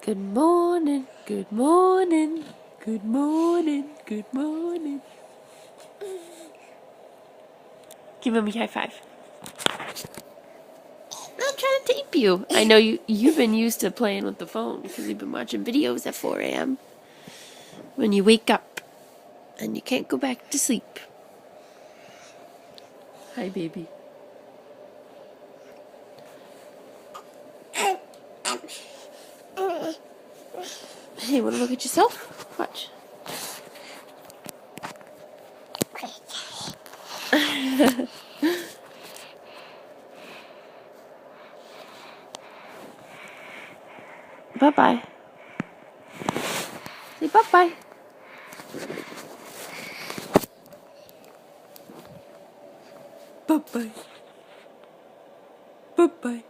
Good morning, good morning, good morning, good morning. Give Mommy a high five. I'm not trying to tape you. I know you've been used to playing with the phone because you've been watching videos at 4 a.m. when you wake up and you can't go back to sleep. Hi, baby. Hey, want to look at yourself? Watch. Bye-bye. Say bye-bye. Bye-bye. Bye-bye.